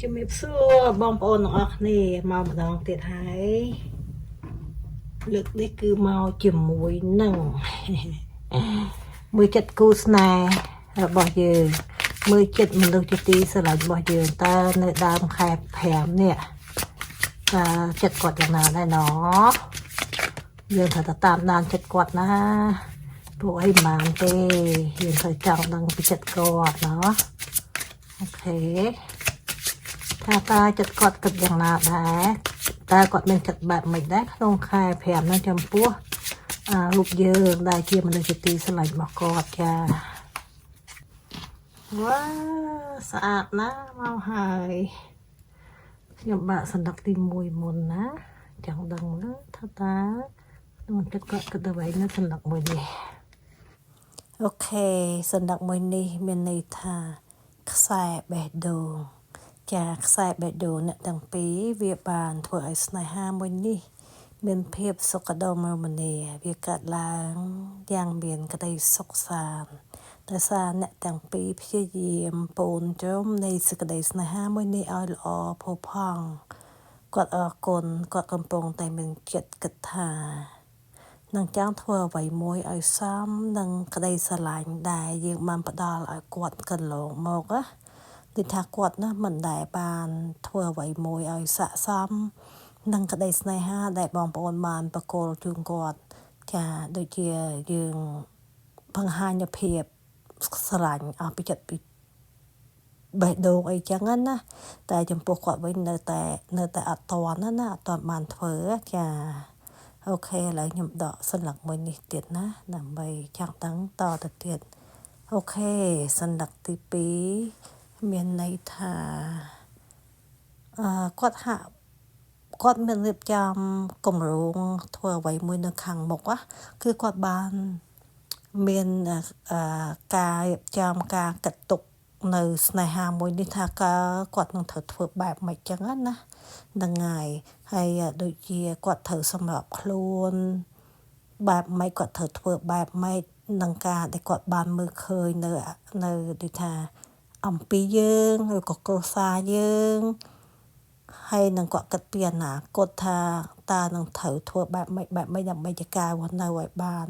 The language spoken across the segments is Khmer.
ជំរាបសួរបងប្អូនទាំងអស់គ្នាមកម្ដងទៀតហើយលើកនេះគឺមកជាមួយនឹងមើលចិត្តគូស្នេហ៍របស់យើងមើលចិត្តមនុស្សជាទីស្រឡាញ់របស់យើងតើនៅដើមខែ5នេះតើចិត្តគាត់យ៉ាងណាដែរណយើងត្រូវតែតាមដានចិត្តគាត់ណាពួកអីមិនបានទេយើងត្រូវចង់ដឹងពីចិត្តគាត់ណអូខេថាតើចិត្តគាត់គិតយ៉ាងណាដែរតើគាត់មានចិត្តបែបម៉េចដែរក្នុងខែ5ហ្នឹងចំពោះរូបយើងដែលជាមនុស្សជាទីស្រឡាញ់របស់គាត់ចាវ៉ាស្អាតណាស់មកហើយខ្ញុំបាក់សន្លឹកទី1មុនណាចង់ដឹងមើលថាតើក្នុងចិត្តគាត់គិតអ្វីនៅសន្លឹកមួយនេះអូខេសន្លឹកមួយនេះមានន័យថាខ្សែបេះដូងចាខ្សែបេះដូងអ្នកទាំងពីរវាបានធ្វើឲ្យស្នេហាមួយនេះមានភាពសុខដុមរមនាវាកើតឡើងយ៉ាងមានក្តីសុខសាន្តដោយសារអ្នកទាំងពីរព្យាយាមពូនជុំនៃសេចក្តីស្នេហាមួយនេះឲ្យល្អផូរផង់គាត់អរគុណគាត់កំពុងតែមានចិត្តគិតថានឹងចង់ធ្វើអ្វីមួយឲ្យសមនឹងក្តីស្រឡាញ់ដែលយើងបានផ្ដល់ឲ្យគាត់កន្លងមកណាគឺថាគាត់ណាមិនដែលបានធ្វើអ្វីមួយឲ្យស័ក្តិសមនឹងក្តីស្នេហាដែលបងប្អូនបានប្រគល់ជូនគាត់ចាដូចជាយើងបង្ហាញភាពស្រឡាញ់អស់ពីចិត្តពីបេះដូងអីចឹងណាតែចំពោះគាត់វិញនៅតែអត់តន់ណាអត់តន់បានធ្វើចាអូខេឥឡូវខ្ញុំដកសន្លឹកមួយនេះទៀតណាដើម្បីចង់ដឹងតទៅទៀតអូខេសន្លឹកទី2មានន័យថាគាត់មានរៀបចំគម្រោងធ្វើអ្វីមួយនៅខាងមុខគឺគាត់បានមានការរៀបចំការកាត់ទុកនៅស្នេហាមួយនេះថាគាត់នឹងត្រូវធ្វើបែបម៉េចចឹងណាហ្នឹងហើយដូចជាគាត់ត្រូវសម្របខ្លួនបែបម៉េចគាត់ត្រូវធ្វើបែបម៉េចនឹងការដែលគាត់បានមើលឃើញនៅដូចថាអំពីយើងឬក៏គ្រួសារយើងហើយនឹងគាត់គិតពីអនាគតថាតើនឹងត្រូវធ្វើបែបម៉េចដើម្បីជាការរស់នៅឲ្យបាន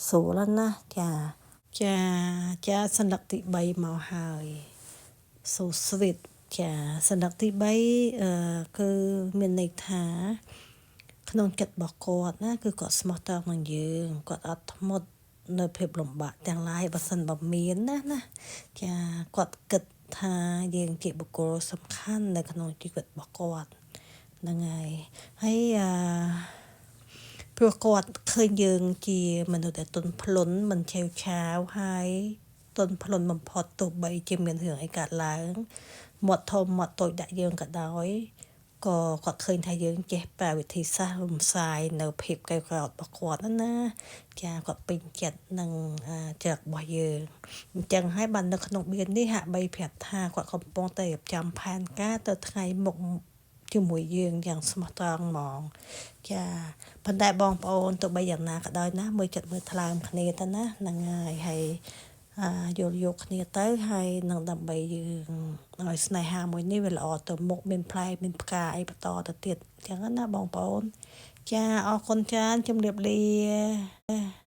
ស្រួលណាចាសន្លឹកទី3មកហើយ so sweet ចាសន្លឹកទី3គឺមានន័យថាក្នុងចិត្តរបស់គាត់ណាគឺគាត់ស្មោះត្រង់នឹងយើងគាត់អត់ធ្មត់នៅភាពលំបាកទាំងឡាយបើសិនបើមានណាចាគាត់គិតថាយើងជាបុគ្គលសំខាន់នៅក្នុងជីវិតរបស់គាត់ហ្នឹងហើយព្រោះគាត់ឃើញយើងជាមនុស្សដែលទន់ភ្លន់មិនឆេវឆាវហើយទន់ភ្លន់បំផុតទោះបីជាមានរឿងអីកើតឡើងមាត់ធំមាត់តូចដាក់យើងក៏ដោយក៏គាត់ឃើញថាយើងចេះប្រើវិធីសាស្ត្ររំសាយនៅភាពកែវក្រោធរបស់គាត់ណាចាគាត់ពេញចិត្តនឹងចរិតរបស់យើងអញ្ចឹងហើយបាននៅក្នុងបៀននេះហាក់បីប្រាប់ថាគាត់កំពុងតែរៀបចំផែនការទៅថ្ងៃមុខជាមួយយើងយ៉ាងស្មោះត្រង់ហ្មងចាប៉ុន្តែបងប្អូនទោះបីយ៉ាងណាក៏ដោយណាមើលចិត្តមើលថ្លើមគ្នាទៅណាហ្នឹងហើយយល់យកគ្នាទៅហើយនឹងដើម្បីយើងឲ្យស្នេហាមួយនេះវាល្អទៅមុខមានផ្លែមានផ្កាអីបន្តទៅទៀតអញ្ចឹងណាបងប្អូនចាអរគុណច្រើនជម្រាបលា